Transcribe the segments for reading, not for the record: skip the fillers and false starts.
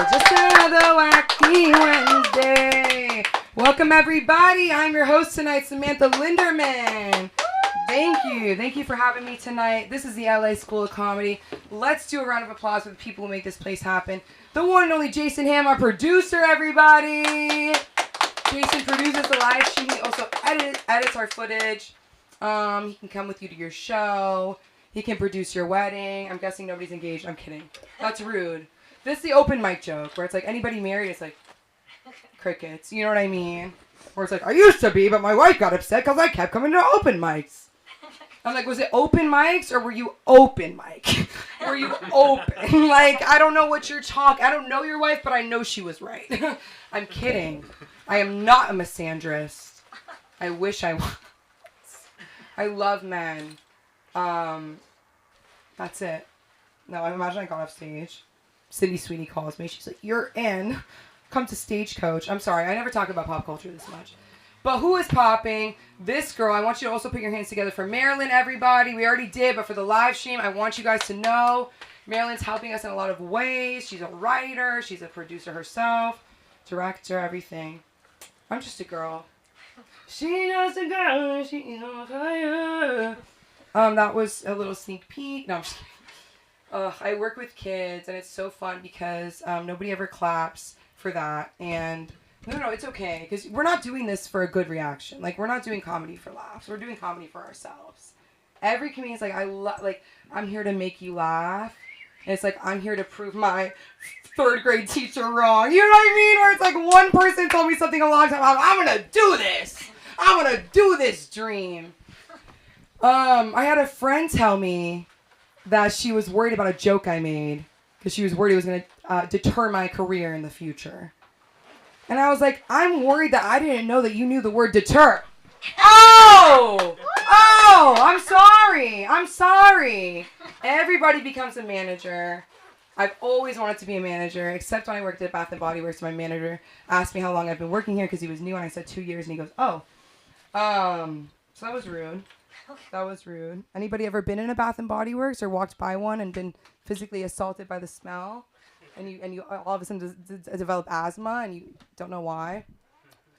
Just another Wacky Wednesday. Welcome, everybody. I'm your host tonight, Samantha Linderman. Thank you for having me tonight. This is the LA School of Comedy. Let's do a round of applause for the people who make this place happen. The one and only Jason Ham, our producer, everybody. Jason produces the live stream. He also edits our footage. He can come with you to your show. He can produce your wedding. I'm guessing nobody's engaged. I'm kidding. That's rude. This is the open mic joke where it's like anybody married, it's like crickets. You know what I mean? Or it's like, I used to be, but my wife got upset because I kept coming to open mics. I'm like, was it open mics or were you open mic? Were you open? Like, I don't know what you're talking. I don't know your wife, but I know she was right. I'm kidding. I am not a misandrist. I wish I was. I love men. That's it. No, I imagine I got off stage. Cindy Sweeney calls me. She's like, you're in. Come to Stagecoach. I'm sorry. I never talk about pop culture this much. But who is popping? This girl. I want you to also put your hands together for Marilyn, everybody. We already did, but for the live stream, I want you guys to know Marilyn's helping us in a lot of ways. She's a writer. She's a producer herself. Director, everything. I'm just a girl. She just a girl. She's on fire. That was a little sneak peek. No, I'm just kidding. I work with kids, and it's so fun because nobody ever claps for that. And no, it's okay because we're not doing this for a good reaction. Like, we're not doing comedy for laughs. We're doing comedy for ourselves. Every comedian's like, I'm here to make you laugh. And it's like, I'm here to prove my third grade teacher wrong. You know what I mean? Where it's like one person told me something a long time. I'm going to do this. I'm going to do this dream. I had a friend tell me that she was worried about a joke I made because she was worried it was going to deter my career in the future. And I was like, I'm worried that I didn't know that you knew the word deter. Oh, I'm sorry. Everybody becomes a manager. I've always wanted to be a manager, except when I worked at Bath & Body Works. My manager asked me how long I've been working here because he was new, and I said 2 years, and he goes, oh. So that was rude. That was rude. Anybody ever been in a Bath & Body Works or walked by one and been physically assaulted by the smell? And you all of a sudden develop asthma and you don't know why?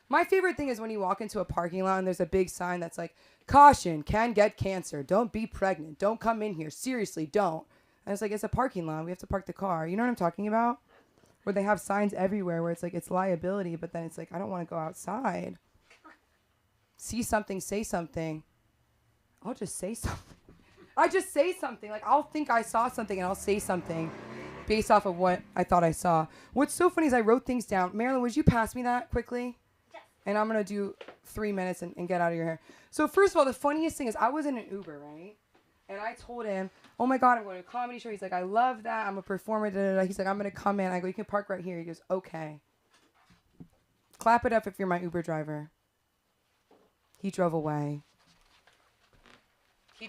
My favorite thing is when you walk into a parking lot and there's a big sign that's like, caution, can get cancer. Don't be pregnant. Don't come in here. Seriously, don't. And it's like, it's a parking lot. We have to park the car. You know what I'm talking about? Where they have signs everywhere where it's like, it's liability, but then it's like, I don't want to go outside. See something, say something. I'll just say something. I just say something. Like, I'll think I saw something and I'll say something based off of what I thought I saw. What's so funny is I wrote things down. Marilyn, would you pass me that quickly? Yes. And I'm going to do 3 minutes and get out of your hair. So first of all, the funniest thing is I was in an Uber, right? And I told him, oh my God, I'm going to a comedy show. He's like, I love that. I'm a performer. Da, da, da. He's like, I'm going to come in. I go, you can park right here. He goes, okay. Clap it up if you're my Uber driver. He drove away. He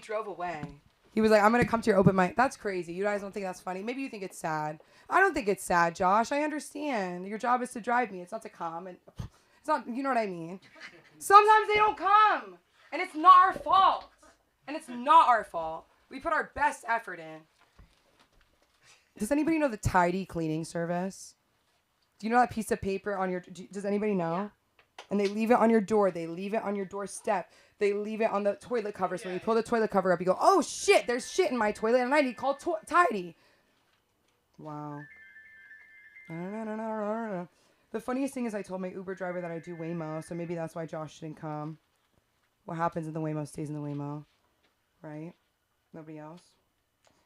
was like, I'm going to come to your open mic. That's crazy. You guys don't think that's funny? Maybe you think it's sad. I don't think it's sad, Josh. I understand. Your job is to drive me. It's not to come. And it's not, you know what I mean? Sometimes they don't come. And it's not our fault. We put our best effort in. Does anybody know the tidy cleaning service? Do you know that piece of paper on your... Does anybody know? Yeah. And they leave it on your door. They leave it on your doorstep. They leave it on the toilet cover. So when you pull the toilet cover up, you go, oh, shit, there's shit in my toilet, and I need to call Tidy. Wow. The funniest thing is I told my Uber driver that I do Waymo, so maybe that's why Josh didn't come. What happens in the Waymo stays in the Waymo, right? Nobody else?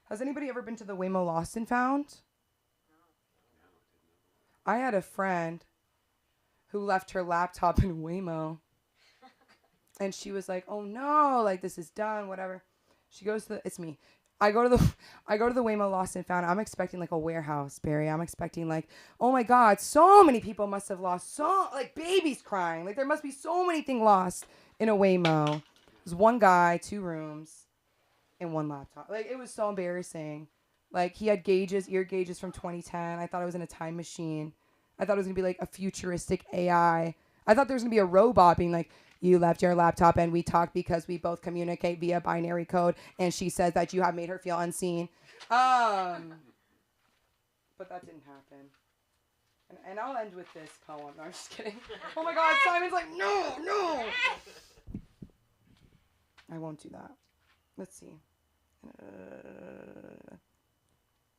Has anybody ever been to the Waymo Lost and Found? No. I had a friend who left her laptop in Waymo. And she was like, oh no, like this is done, whatever. She goes to it's me. I go to the Waymo Lost and Found. I'm expecting like a warehouse, Barry. I'm expecting like, oh my God, so many people must have lost, like babies crying. Like there must be so many things lost in a Waymo. There's one guy, 2 rooms, and 1 laptop. Like it was so embarrassing. Like he had ear gauges from 2010. I thought I was in a time machine. I thought it was gonna be like a futuristic AI. I thought there was gonna be a robot being like, you left your laptop and we talked because we both communicate via binary code and she says that you have made her feel unseen. But that didn't happen. And I'll end with this poem. No, I'm just kidding. Oh my God, Simon's like, no. I won't do that. Let's see.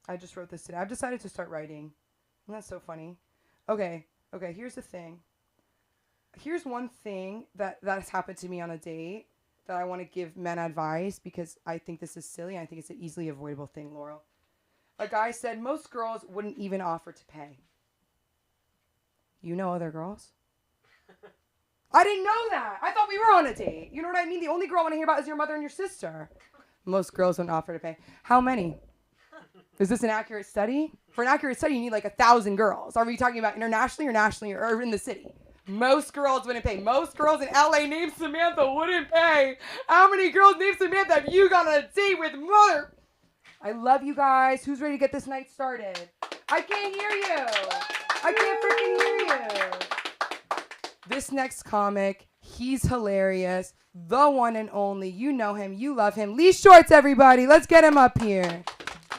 I just wrote this today. I've decided to start writing. Isn't that so funny? Okay, here's the thing. Here's one thing that has happened to me on a date that I want to give men advice because I think this is silly. I think it's an easily avoidable thing, Laurel. A guy said most girls wouldn't even offer to pay. You know other girls? I didn't know that. I thought we were on a date. You know what I mean? The only girl I want to hear about is your mother and your sister. Most girls wouldn't offer to pay. How many? Is this an accurate study? For an accurate study, you need like 1,000 girls. Are we talking about internationally or nationally or in the city? Most girls wouldn't pay. Most girls in LA named Samantha wouldn't pay. How many girls named Samantha have you gone on a date with, mother? I love you guys. Who's ready to get this night started? I can't hear you. I can't freaking hear you. This next comic, he's hilarious. The one and only. You know him. You love him. Lee Shorts, everybody. Let's get him up here.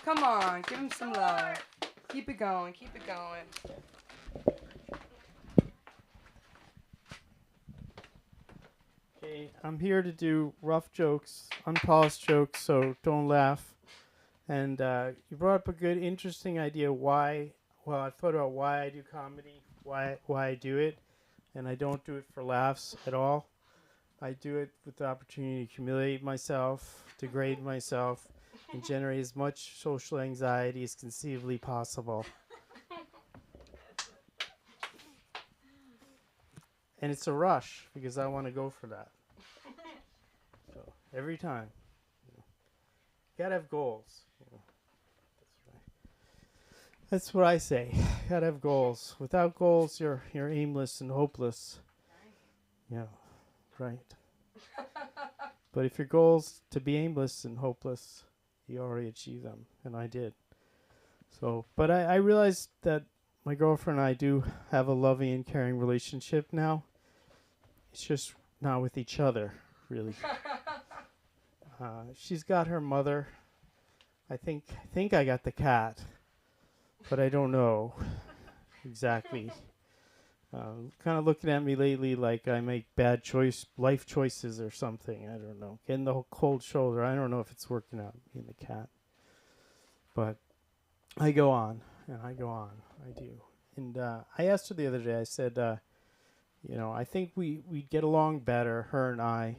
Come on. Give him some love. Keep it going. Keep it going. Okay, I'm here to do rough jokes, unpolished jokes, so don't laugh. And you brought up a good, interesting idea why. Well, I thought about why I do comedy, why I do it, and I don't do it for laughs at all. I do it with the opportunity to humiliate myself, degrade myself, and generate as much social anxiety as conceivably possible. And it's a rush because I want to go for that. So every time, you gotta have goals. That's what I say. Gotta have goals. Without goals, you're aimless and hopeless. Yeah, right. But if your goal's to be aimless and hopeless, you already achieved them, and I did. So, but I realized that my girlfriend and I do have a loving and caring relationship now. It's just not with each other, really. She's got her mother. I think I got the cat, but I don't know exactly. Kind of looking at me lately like I make bad life choices or something. I don't know. Getting the whole cold shoulder. I don't know if it's working out, me and the cat. But I go on, and I go on. I do. And I asked her the other day, I said, I think we'd get along better, her and I,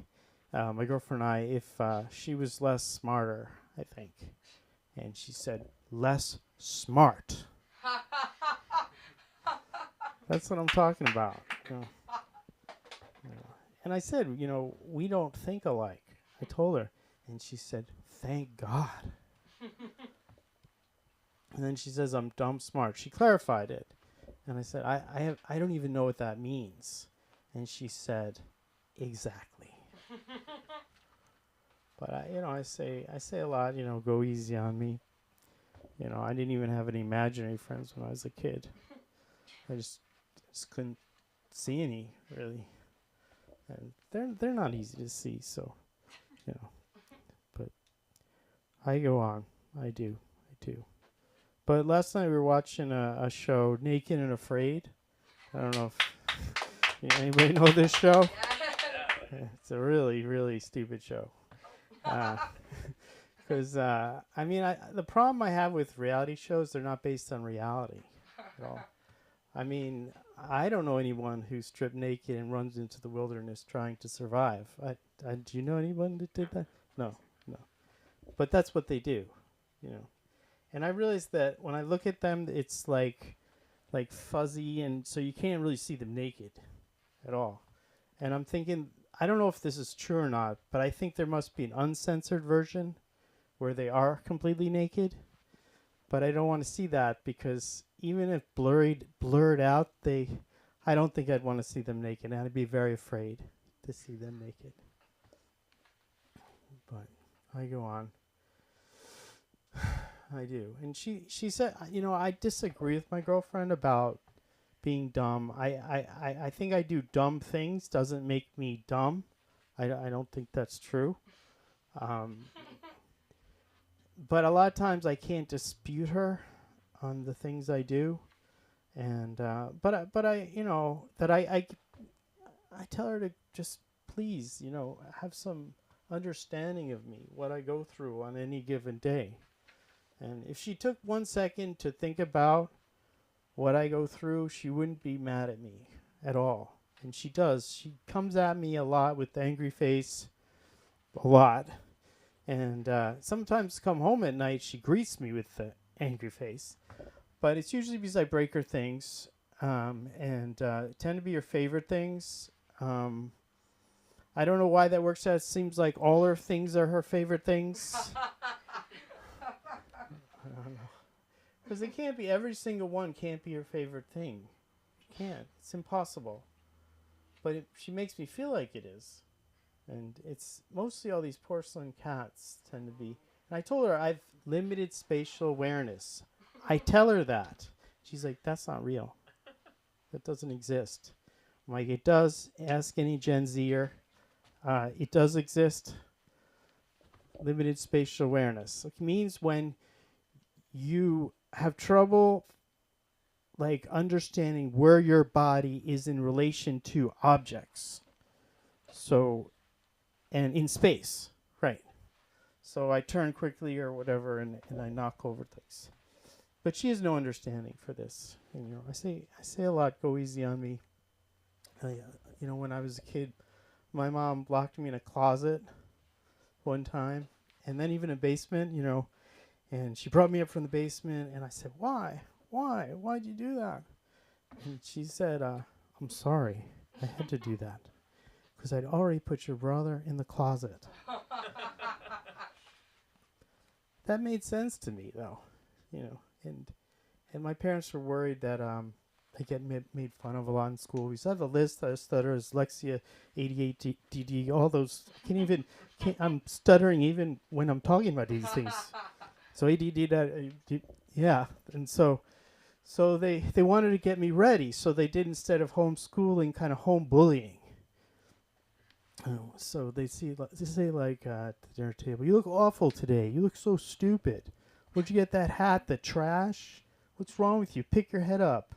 my girlfriend and I, if she was less smarter, I think. And she said, less smart. That's what I'm talking about. And I said, we don't think alike. I told her. And she said, thank God. And then she says, I'm dumb smart. She clarified it. And I said, I don't even know what that means. And she said, exactly. But I say a lot, go easy on me. I didn't even have any imaginary friends when I was a kid. I just couldn't see any, really. And they're not easy to see, so, But I go on. I do. But last night we were watching a show, Naked and Afraid. I don't know if anybody know this show. Yeah, it's a really, really stupid show. Because the problem I have with reality shows, they're not based on reality at all. I mean, I don't know anyone who's stripped naked and runs into the wilderness trying to survive. Do you know anyone that did that? No. But that's what they do, And I realized that when I look at them, it's like fuzzy, and so you can't really see them naked at all. And I'm thinking, I don't know if this is true or not, but I think there must be an uncensored version where they are completely naked. But I don't want to see that because even if blurred out, I don't think I'd want to see them naked. I'd be very afraid to see them naked. But I go on. I do. And she said, I disagree with my girlfriend about being dumb. I think I do dumb things doesn't make me dumb. I don't think that's true. But a lot of times I can't dispute her on the things I do. And but I you know that I tell her to just please, you know, have some understanding of me, what I go through on any given day. And if she took 1 second to think about what I go through, she wouldn't be mad at me at all. And she does. She comes at me a lot with angry face, a lot. And sometimes come home at night, she greets me with the angry face. But it's usually because I break her things, and tend to be her favorite things. I don't know why that works out. It seems like all her things are her favorite things. I don't know. Because it can't be, every single one can't be her favorite thing. It can't. It's impossible. But she makes me feel like it is. And it's mostly all these porcelain cats tend to be. And I told her I've limited spatial awareness. I tell her that. She's like, that's not real. That doesn't exist. I'm like, it does. Ask any Gen Zer. It does exist. Limited spatial awareness. It means when you have trouble like understanding where your body is in relation to objects. So, and in space, right. So I turn quickly or whatever and I knock over things. But she has no understanding for this. And, you know, I say a lot, go easy on me. You know, when I was a kid, my mom locked me in a closet one time, and then even a basement, you know, and she brought me up from the basement, and I said, why? Why'd you do that? And she said, I'm sorry. I had to do that because I'd already put your brother in the closet. That made sense to me, though, you know, and my parents were worried that I get made fun of a lot in school. We used to have a list of stutters, dyslexia, ADHD, all those. I'm stuttering even when I'm talking about these things. So ADD, yeah. And so they wanted to get me ready. So they did, instead of homeschooling, kind of home bullying. So they say like at the dinner table, you look awful today. You look so stupid. Where'd you get that hat? The trash? What's wrong with you? Pick your head up.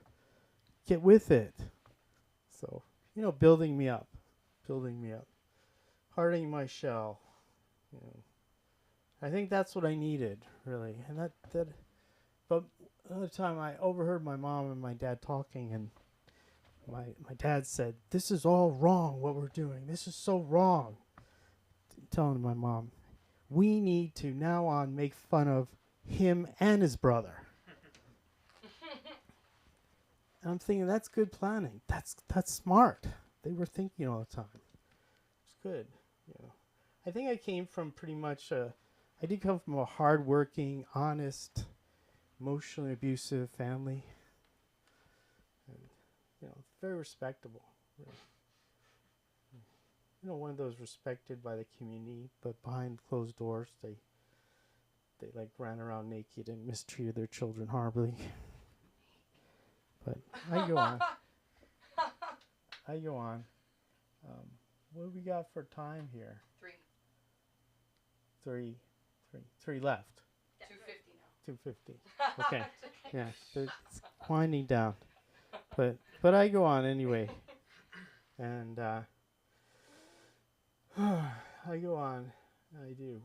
Get with it. So, you know, building me up, hardening my shell. You know, I think that's what I needed, really. And but another time I overheard my mom and my dad talking, and my dad said, "This is all wrong. What we're doing. This is so wrong." Telling my mom, "We need to now on make fun of him and his brother." And I'm thinking, that's good planning. That's smart. They were thinking all the time. It's good. You know, I think I came from pretty much I did come from a hardworking, honest, emotionally abusive family. And, you know, very respectable. Really. You know, one of those respected by the community, but behind closed doors, they like ran around naked and mistreated their children horribly. But I go on. What do we got for time here? Three left. 250 now. 250. Okay. Yeah, it's winding down. But I go on anyway. And I go on. I do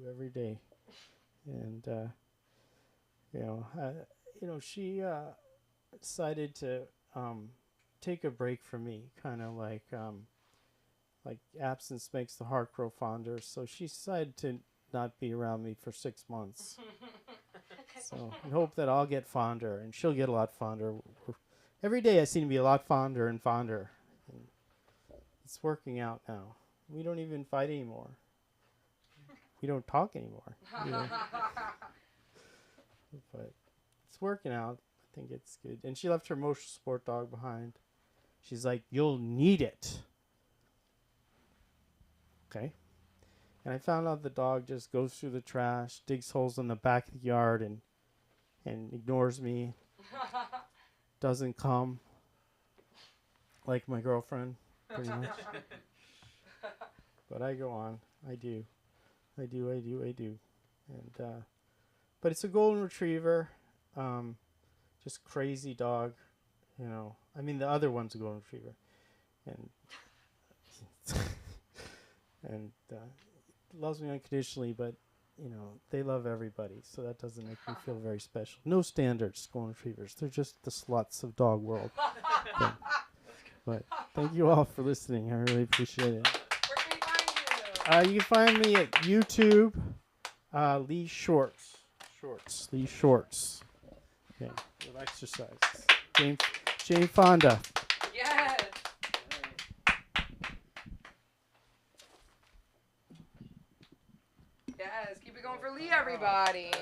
every day. And she decided to take a break from me, kind of like absence makes the heart grow fonder. So she decided to not be around me for 6 months. So I hope that I'll get fonder, and she'll get a lot fonder. Every day I seem to be a lot fonder and fonder. And it's working out now. We don't even fight anymore. We don't talk anymore. You know? But it's working out. I think it's good. And she left her emotional support dog behind. She's like, you'll need it. Okay. And I found out the dog just goes through the trash, digs holes in the back of the yard, and ignores me. Doesn't come. Like my girlfriend, pretty much. But I go on. I do. And but it's a golden retriever. just crazy dog, you know. I mean, the other one's a golden retriever, and and loves me unconditionally, but you know, they love everybody, so that doesn't make me feel very special. No standards, golden retrievers. They're just the sluts of dog world. But thank you all for listening. I really appreciate it. Where can we find you? You can find me at YouTube, Lee Shorts. Lee Shorts. Okay, with exercises. Jane Fonda. Yes. Yes, keep it going for Lee, everybody.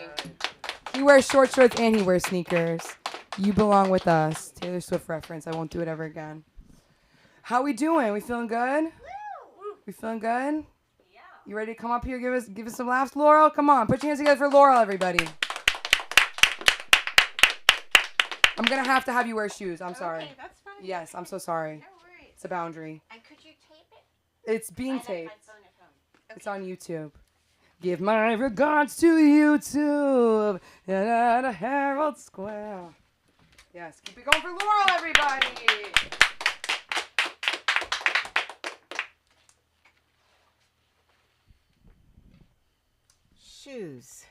He wears short shorts and he wears sneakers. You belong with us. Taylor Swift reference. I won't do it ever again. How we doing? We feeling good? We feeling good? Yeah. You ready to come up here? Give us some laughs, Laurel. Come on, put your hands together for Laurel, everybody. I'm gonna have to have you wear shoes. I'm sorry. Okay, that's fine. Yes, I'm so sorry. No worries. It's a boundary. And could you tape it? It's being I have taped. my phone at home. It's on YouTube. Give my regards to YouTube at a Herald Square. Yes, keep it going for Laurel, everybody. Shoes.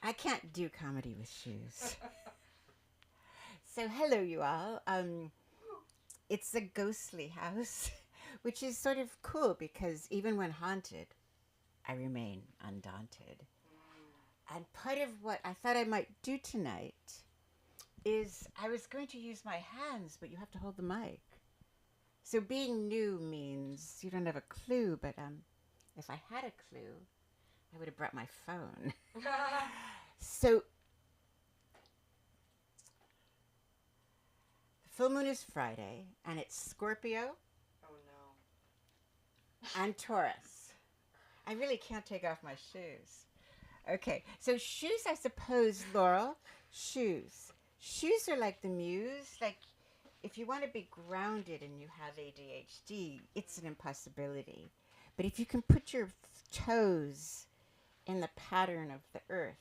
I can't do comedy with shoes. So hello, you all. It's a ghostly house, which is sort of cool because even when haunted, I remain undaunted. And part of what I thought I might do tonight is I was going to use my hands, but you have to hold the mic. So being new means you don't have a clue, but if I had a clue, I would have brought my phone. So the full moon is Friday, and it's Scorpio Oh no. and Taurus. I really can't take off my shoes. Okay, so shoes, I suppose, Laurel, shoes. Shoes are like the muse. Like, if you want to be grounded and you have ADHD, it's an impossibility. But if you can put your toes in the pattern of the earth,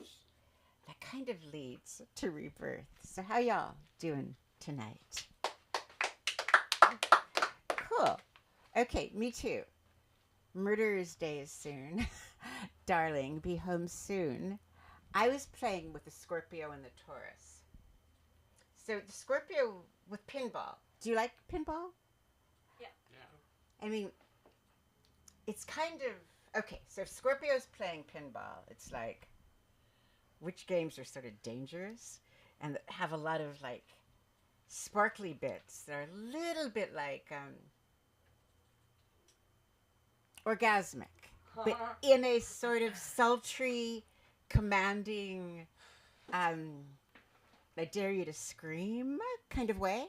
that kind of leads to rebirth. So how y'all doing tonight? Cool. Okay, me too. Murderer's Day is soon. Darling, be home soon. I was playing with the Scorpio and the Taurus. So the Scorpio with pinball. Do you like pinball? Yeah. I mean, it's kind of... Okay, so if Scorpio's playing pinball, it's like, which games are sort of dangerous and have a lot of, like, sparkly bits that are a little bit like orgasmic, but in a sort of sultry, commanding, I dare you to scream kind of way.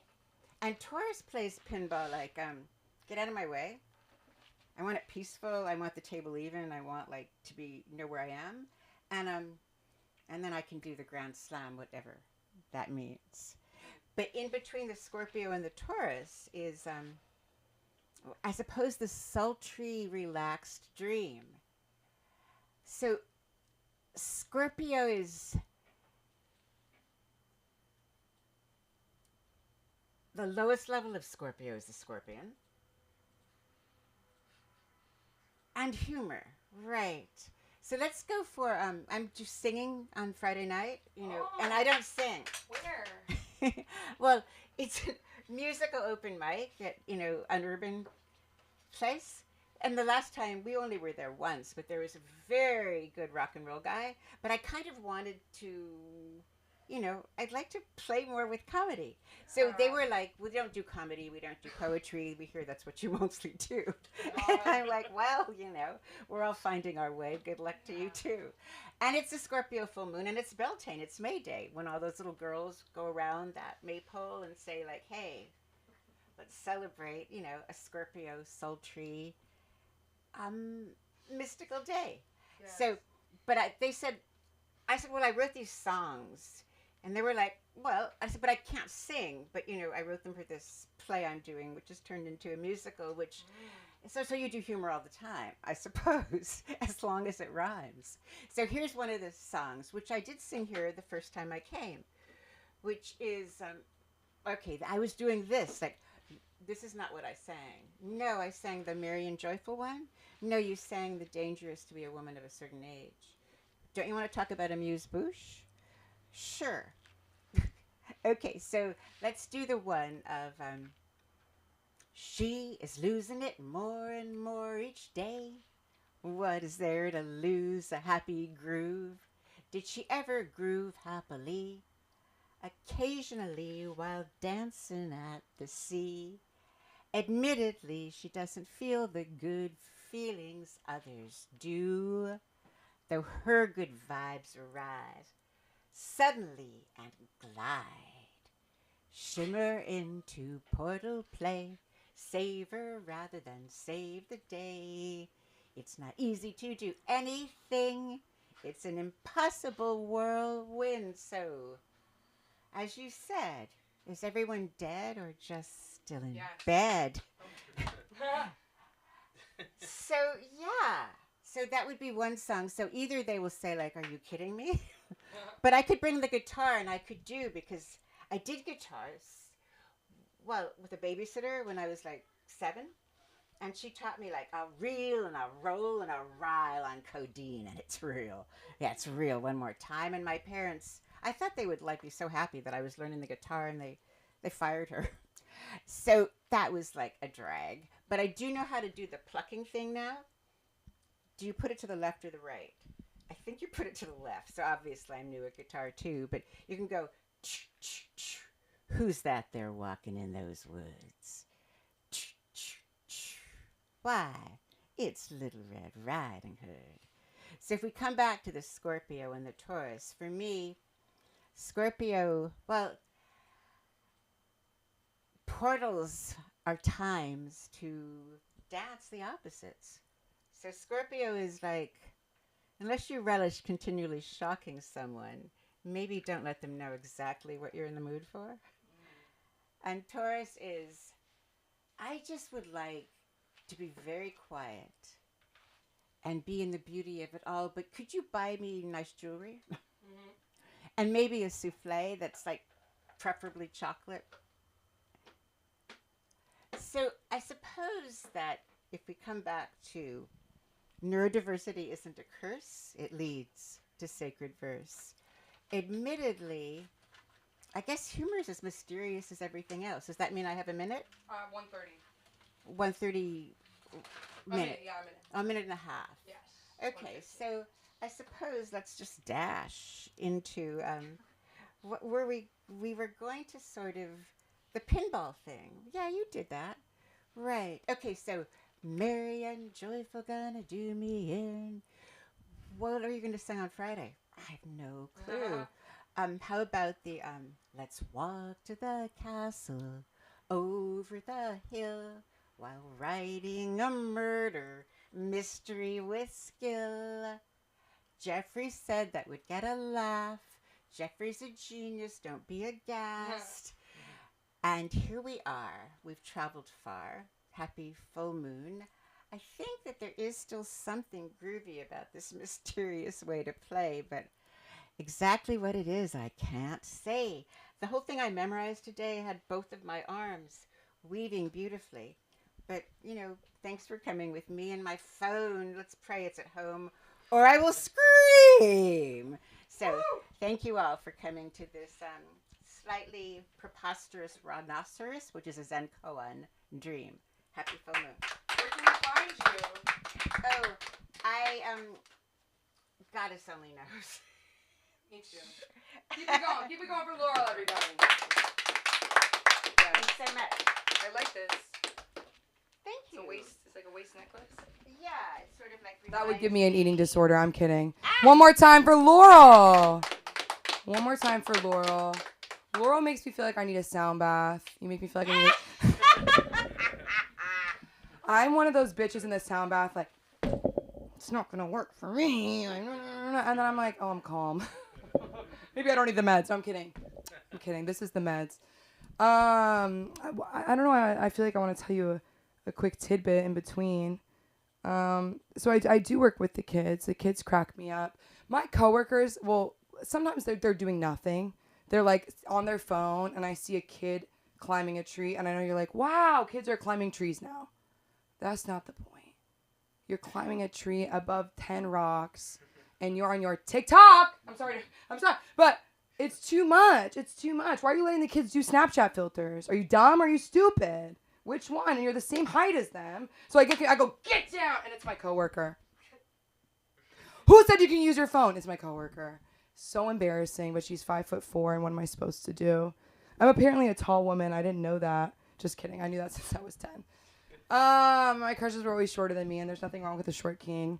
And Taurus plays pinball like, get out of my way. I want it peaceful. I want the table even. I want like to be know where I am, and then I can do the grand slam, whatever that means. But in between the Scorpio and the Taurus is, I suppose, the sultry, relaxed dream. So Scorpio is the lowest level of Scorpio is the Scorpion. And humor, right. So let's go for, I'm just singing on Friday night, you know, and I don't sing. Where? Well, it's a musical open mic at, you know, an urban place. And the last time, we only were there once, but there was a very good rock and roll guy. But I kind of wanted to, you know, I'd like to play more with comedy. So they were like, we don't do comedy, we don't do poetry, we hear that's what you mostly do. And I'm like, well, you know, we're all finding our way. Good luck to you too. And it's a Scorpio full moon, and it's Beltane, it's May Day, when all those little girls go around that maypole and say like, hey, let's celebrate, you know, a Scorpio sultry, mystical day. Yes. So, but I said, well, I wrote these songs. And they were like, well, I said, but I can't sing. But, you know, I wrote them for this play I'm doing, which has turned into a musical, which So you do humor all the time, I suppose, as long as it rhymes. So here's one of the songs, which I did sing here the first time I came, which is, okay, I was doing this, like, this is not what I sang. No, I sang the merry and joyful one. No, you sang the dangerous to be a woman of a certain age. Don't you want to talk about amuse-bouche? Sure. Okay, so let's do the one of, she is losing it more and more each day. What is there to lose a happy groove? Did she ever groove happily? Occasionally while dancing at the sea. Admittedly, she doesn't feel the good feelings others do, though her good vibes arise suddenly and glide, shimmer into portal play, savor rather than save the day. It's not easy to do anything. It's an impossible whirlwind. So, as you said, is everyone dead or just still in bed? So, yeah. So that would be one song. So either they will say, like, are you kidding me? But I could bring the guitar and I could do, because I did guitars, well, with a babysitter when I was like 7. And she taught me like a reel and a roll and a rile on codeine, and it's real. Yeah, it's real. One more time. And my parents, I thought they would like be so happy that I was learning the guitar, and they fired her. So that was like a drag. But I do know how to do the plucking thing now. Do you put it to the left or the right? I think you put it to the left. So obviously I'm new at guitar too. But you can go, ch, ch, ch. Who's that there walking in those woods? Ch, ch, ch. Why, it's Little Red Riding Hood. So if we come back to the Scorpio and the Taurus, for me, Scorpio, well, portals are times to dance the opposites. So Scorpio is like, unless you relish continually shocking someone, maybe don't let them know exactly what you're in the mood for. And Taurus is, I just would like to be very quiet and be in the beauty of it all, but could you buy me nice jewelry? And maybe a souffle that's like preferably chocolate. So I suppose that if we come back to neurodiversity isn't a curse, it leads to sacred verse. Admittedly, I guess humor is as mysterious as everything else. Does that mean I have a minute? 1:30. 1:30 minute. A minute. A minute and a half. Yes. Okay, so I suppose let's just dash into what were we were going to sort of the pinball thing. Yeah, you did that. Right. Okay, so merry and joyful gonna do me in. What are you going to sing on Friday? I have no clue. How about the let's walk to the castle over the hill while writing a murder mystery with skill. Jeffrey said that would get a laugh. Jeffrey's a genius, don't be aghast. And here we are. We've traveled far. Happy full moon. I think that there is still something groovy about this mysterious way to play, but exactly what it is, I can't say. The whole thing I memorized today had both of my arms weaving beautifully. But, you know, thanks for coming with me and my phone. Let's pray it's at home, or I will scream. So, thank you all for coming to this slightly preposterous rhinoceros, which is a Zen koan dream. Happy full moon. Where can we find you? Oh, I goddess only knows. Me too. Keep it going. Keep it going for Laurel, everybody. Thanks so much. I like this. Thank you. It's like a waist necklace. Yeah, it's sort of like That would give me an eating disorder. I'm kidding. One more time for Laurel. One more time for Laurel. Laurel makes me feel like I need a sound bath. You make me feel like I need I'm one of those bitches in the sound bath, like, it's not going to work for me. And then I'm like, oh, I'm calm. Maybe I don't need the meds. No, I'm kidding. I'm kidding. This is the meds. I don't know. I feel like I want to tell you a quick tidbit in between. So I do work with the kids. The kids crack me up. My coworkers, well, sometimes they're doing nothing. They're like on their phone, and I see a kid climbing a tree, and I know you're like, wow, kids are climbing trees now. That's not the point. You're climbing a tree above 10 rocks, and you're on your TikTok. I'm sorry, but it's too much. It's too much. Why are you letting the kids do Snapchat filters? Are you dumb or are you stupid? Which one? And you're the same height as them. So I go, get down, and it's my coworker. Who said you can use your phone? It's my coworker. So embarrassing, but she's 5'4", and what am I supposed to do? I'm apparently a tall woman. I didn't know that. Just kidding. I knew that since I was 10. My crushes were always shorter than me, and there's nothing wrong with a short king.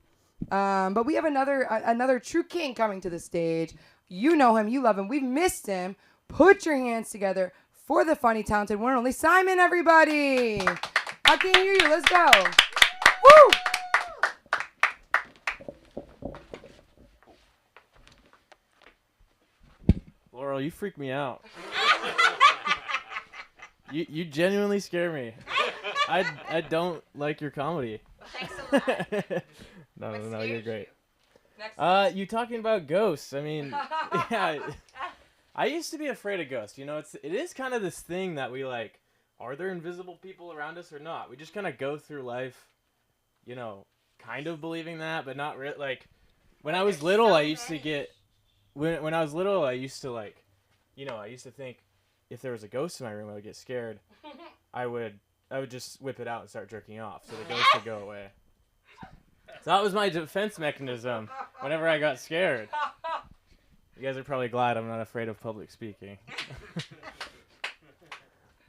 But we have another true king coming to the stage. You know him. You love him. We've missed him. Put your hands together for the funny, talented one and only Simon, everybody. I can't hear you. Let's go. Woo! Laurel, you freak me out. You genuinely scare me. I don't like your comedy. Thanks a lot. No, you're great. Next. You talking about ghosts? I mean, yeah. I used to be afraid of ghosts. You know, it is kind of this thing that we like. Are there invisible people around us or not? We just kind of go through life, you know, kind of believing that, but not really. Like, when I was little, I used to get. When I was little, I used to like, you know, I used to think if there was a ghost in my room, I would get scared. I would just whip it out and start jerking off, so the ghost would go away. So that was my defense mechanism whenever I got scared. You guys are probably glad I'm not afraid of public speaking.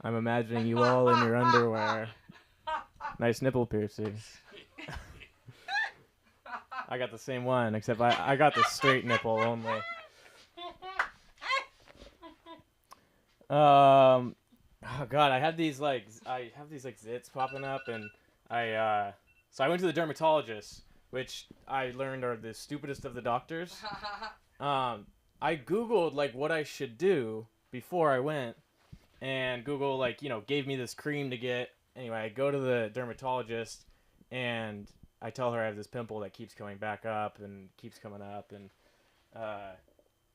I'm imagining you all in your underwear. Nice nipple piercings. I got the same one, except I got the straight nipple only. Oh God, I have these like zits popping up, and so I went to the dermatologist, which I learned are the stupidest of the doctors. I Googled like what I should do before I went, and Google like, you know, gave me this cream to get. Anyway, I go to the dermatologist, and I tell her I have this pimple that keeps coming back up and keeps coming up, and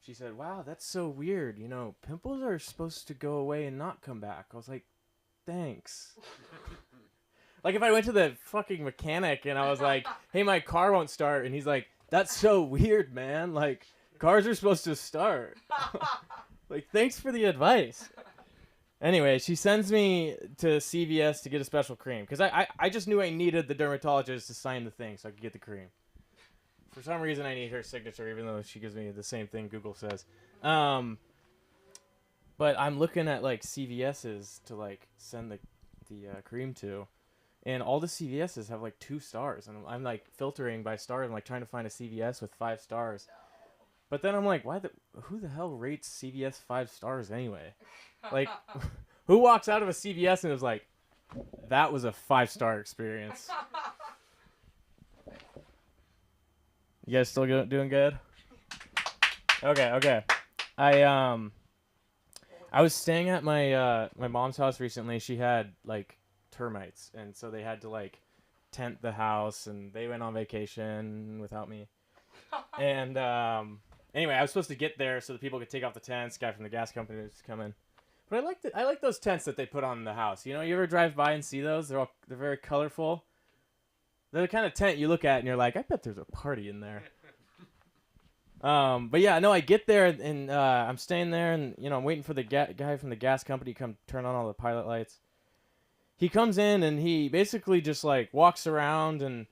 she said, wow, that's so weird. You know, pimples are supposed to go away and not come back. I was like, thanks. Like, if I went to the fucking mechanic and I was like, hey, my car won't start, and he's like, that's so weird, man. Like, cars are supposed to start. Like, thanks for the advice. Anyway, she sends me to CVS to get a special cream, because I just knew I needed the dermatologist to sign the thing so I could get the cream. For some reason, I need her signature, even though she gives me the same thing Google says. But I'm looking at, like, CVS's to, like, send the cream to. And all the CVS's have, like, 2 stars. And I'm, like, filtering by stars. I'm, like, trying to find a CVS with 5 stars. But then I'm like, who the hell rates CVS 5 stars anyway? Like, who walks out of a CVS and is like, that was a 5-star experience? You guys still doing good? Okay. I was staying at my mom's house recently. She had like termites, and so they had to like tent the house, and they went on vacation without me. And anyway, I was supposed to get there so the people could take off the tents. Guy from the gas company was coming. But I like those tents that they put on the house. You know, you ever drive by and see those? They're very colorful. They're the kind of tent you look at and you're like, I bet there's a party in there. But yeah, no, I get there and I'm staying there, and you know, I'm waiting for the guy from the gas company to come turn on all the pilot lights. He comes in and he basically just like walks around and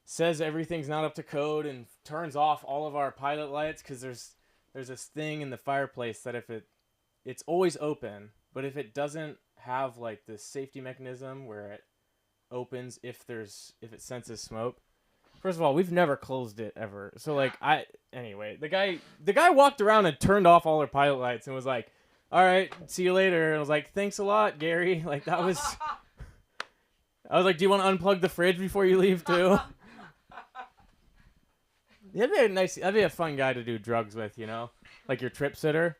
says everything's not up to code and turns off all of our pilot lights, because there's this thing in the fireplace that if it's always open, but if it doesn't have like this safety mechanism where it opens if it senses smoke. First of all, we've never closed it ever. So like anyway, the guy walked around and turned off all our pilot lights and was like, "All right, see you later." And I was like, "Thanks a lot, Gary." Like that was I was like, "Do you want to unplug the fridge before you leave too?" That'd be a fun guy to do drugs with, you know? Like your trip sitter.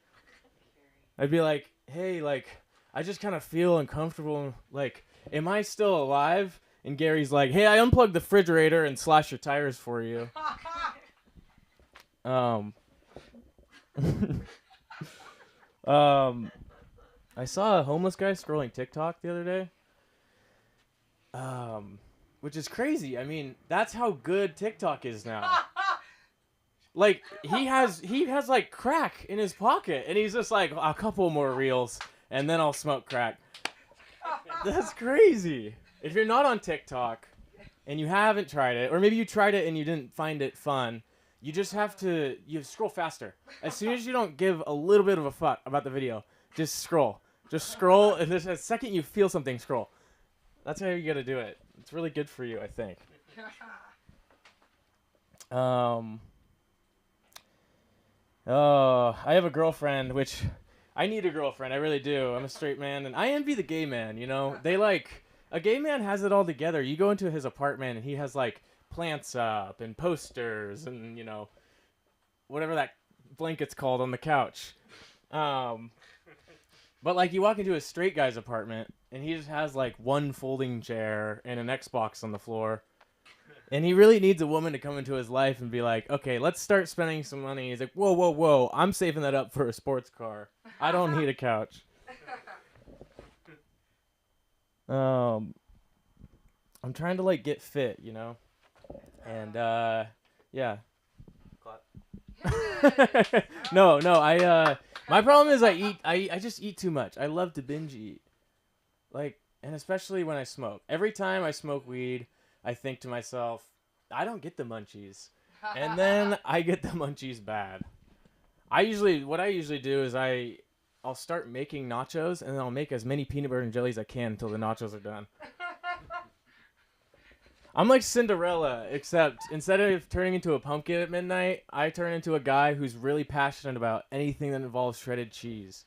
I'd be like, "Hey, like I just kind of feel uncomfortable, like am I still alive? And Gary's like, hey, I unplugged the refrigerator and slashed your tires for you. I saw a homeless guy scrolling TikTok the other day. Which is crazy. I mean, that's how good TikTok is now. Like, he has like crack in his pocket, and he's just like, a couple more reels, and then I'll smoke crack. That's crazy. If you're not on TikTok, and you haven't tried it, or maybe you tried it and you didn't find it fun, you just have to, scroll faster. As soon as you don't give a little bit of a fuck about the video, just scroll. Just scroll, and the second you feel something, scroll. That's how you gotta do it. It's really good for you, I think. I have a girlfriend, which I need a girlfriend. I really do. I'm a straight man, and I envy the gay man, you know? They like, a gay man has it all together. You go into his apartment, and he has like plants up and posters and, you know, whatever that blanket's called on the couch. But like you walk into a straight guy's apartment, and he just has like one folding chair and an Xbox on the floor. And he really needs a woman to come into his life and be like, okay, let's start spending some money. He's like, whoa, whoa, whoa, I'm saving that up for a sports car. I don't need a couch. I'm trying to like get fit, you know? And yeah. No, my problem is I just eat too much. I love to binge eat. Like, and especially when I smoke. Every time I smoke weed, I think to myself, I don't get the munchies. And then I get the munchies bad. What I usually do is I'll start making nachos, and then I'll make as many peanut butter and jelly as I can until the nachos are done. I'm like Cinderella, except instead of turning into a pumpkin at midnight, I turn into a guy who's really passionate about anything that involves shredded cheese.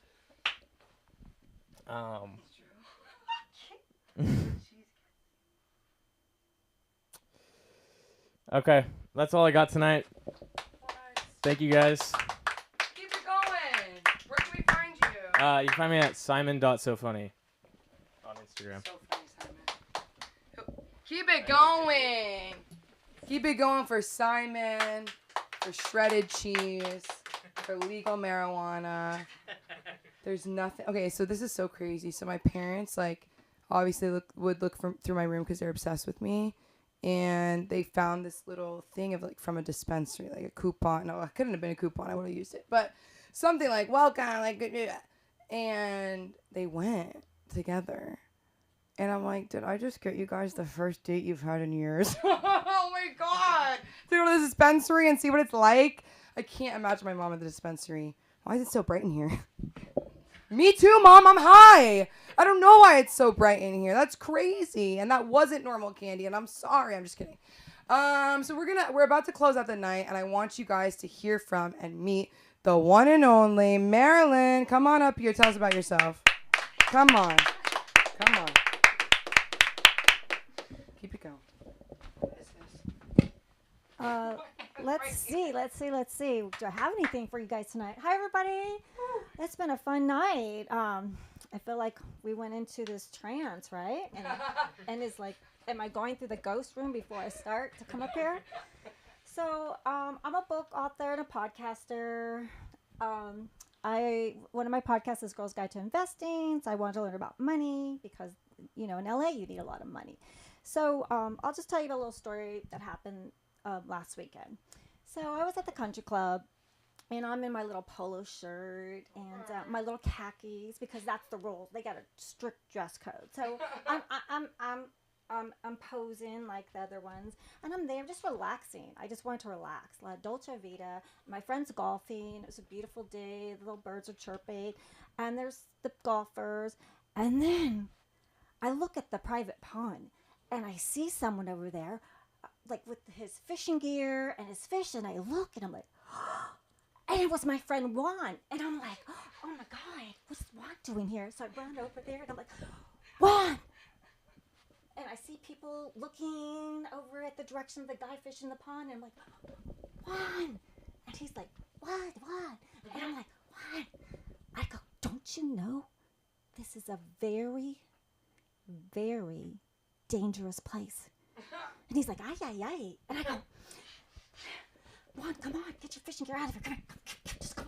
Okay, that's all I got tonight. Thank you guys. Keep it going. Where can we find you? You can find me at simon.sofunny on Instagram. So funny, Simon. Keep it going. Keep it going for Simon, for shredded cheese, for legal marijuana. There's nothing. Okay, so this is so crazy. So my parents, like, obviously would look through my room because they're obsessed with me. And they found this little thing of like from a dispensary, like a coupon. No, it couldn't have been a coupon. I would have used it, but something like welcome, like, and they went together. And I'm like, did I just get you guys the first date you've had in years? Oh my god! To go to the dispensary and see what it's like. I can't imagine my mom at the dispensary. Why is it so bright in here? Me too, Mom. I'm high. I don't know why it's so bright in here. That's crazy. And that wasn't normal candy. And I'm sorry. I'm just kidding. So we're about to close out the night, and I want you guys to hear from and meet the one and only Marilyn. Come on up here. Tell us about yourself. Come on. Come on. Keep it going. What is this? Let's see. Do I have anything for you guys tonight? Hi, everybody. It's been a fun night. I feel like we went into this trance, right? And it's like, am I going through the ghost room before I start to come up here? So, I'm a book author and a podcaster. One of my podcasts is Girl's Guide to Investing. So I wanted to learn about money because, you know, in LA you need a lot of money. So, I'll just tell you a little story that happened last weekend. So I was at the country club, and I'm in my little polo shirt and my little khakis because that's the rule. They got a strict dress code. So I'm posing like the other ones, and I'm there just relaxing. I just wanted to relax. La Dolce Vita. My friend's golfing. It was a beautiful day. The little birds are chirping, and there's the golfers. And then I look at the private pond, and I see someone over there, like with his fishing gear and his fish, and I look, and I'm like, and it was my friend Juan, and I'm like, oh my God, what's Juan doing here? So I run over there, and I'm like, Juan! And I see people looking over at the direction of the guy fishing the pond, and I'm like, Juan! And he's like, what? And I'm like, Juan! I go, don't you know this is a very very dangerous place. And he's like, ay, ay, ay. And I go, Juan, come on, get your fishing gear out of here. Come on, just go.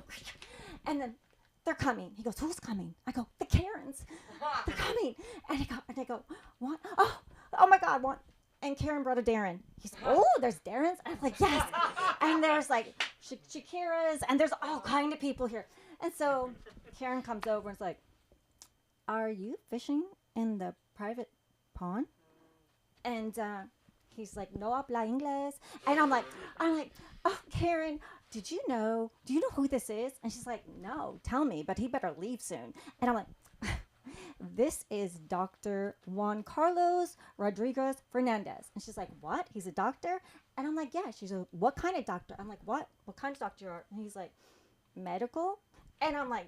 And then they're coming. He goes, who's coming? I go, the Karens. They're coming. And I go, what? Oh my God, what? And Karen brought a Darren. He's like, oh, there's Darrens? And I'm like, yes. And there's like Shakira's, and there's all kind of people here. And so Karen comes over and is like, are you fishing in the private pond? And he's like, no habla inglés. And I'm like, oh, Karen, do you know who this is? And she's like, no, tell me, but he better leave soon. And I'm like, this is Dr. Juan Carlos Rodriguez Fernandez. And she's like, what? He's a doctor? And I'm like, yeah. She's like, what kind of doctor? I'm like, what? What kind of doctor are? And he's like, medical? And I'm like,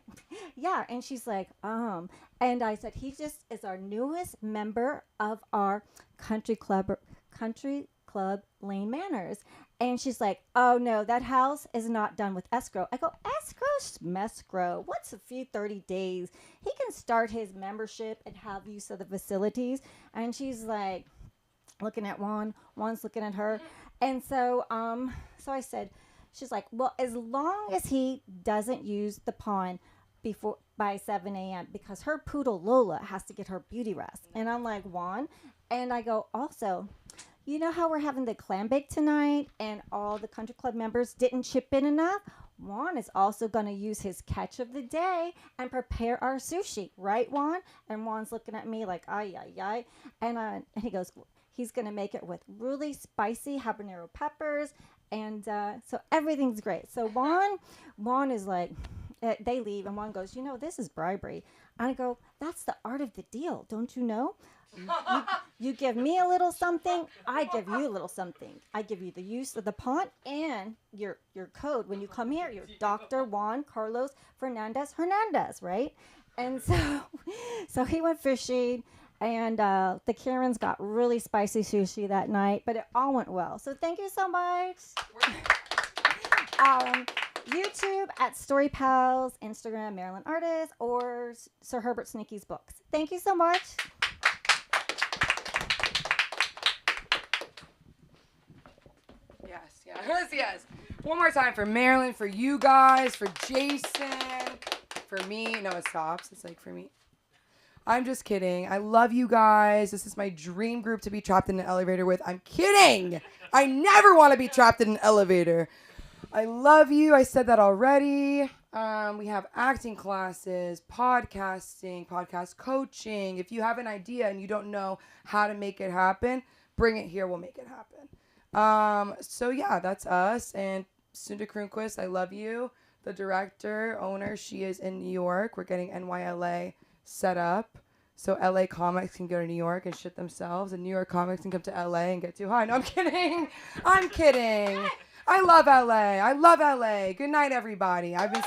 yeah. And she's like, And I said, he just is our newest member of our country club Lane Manors. And she's like, oh no, that house is not done with escrow. I go, escrow? What's a few 30 days? He can start his membership and have use of the facilities. And she's like, looking at Juan's looking at her. And so I said, she's like, well, as long as he doesn't use the pond by 7 a.m. because her poodle Lola has to get her beauty rest. And I'm like, Juan, and I go, also, you know how we're having the clam bake tonight and all the country club members didn't chip in enough? Juan is also going to use his catch of the day and prepare our sushi. Right, Juan? And Juan's looking at me like, ay, ay, ay. And he goes, he's going to make it with really spicy habanero peppers. And so everything's great. So Juan is like, they leave. And Juan goes, this is bribery. And I go, that's the art of the deal. Don't you know? You give me a little something, I give you a little something. I give you the use of the pond and your code. When you come here, you're Dr. Juan Carlos Fernandez, right? And so he went fishing, and the Karens got really spicy sushi that night, but it all went well. So thank you so much. YouTube at Story Pals, Instagram Maryland Artist, or Sir Herbert Sneaky's books. Thank you so much. Yes. One more time for Marilyn, for you guys, for Jason, for me. No, it stops. It's like for me. I'm just kidding. I love you guys. This is my dream group to be trapped in an elevator with. I'm kidding. I never want to be trapped in an elevator. I love you. I said that already. We have acting classes, podcasting, podcast coaching. If you have an idea and you don't know how to make it happen, bring it here. We'll make it happen. So yeah, that's us. And Sunda Kronquist, I love you. The director, owner, she is in New York. We're getting NYLA set up. So LA comics can go to New York and shit themselves. And New York comics can come to LA and get too high. No, I'm kidding. I love LA. Good night, everybody. I've been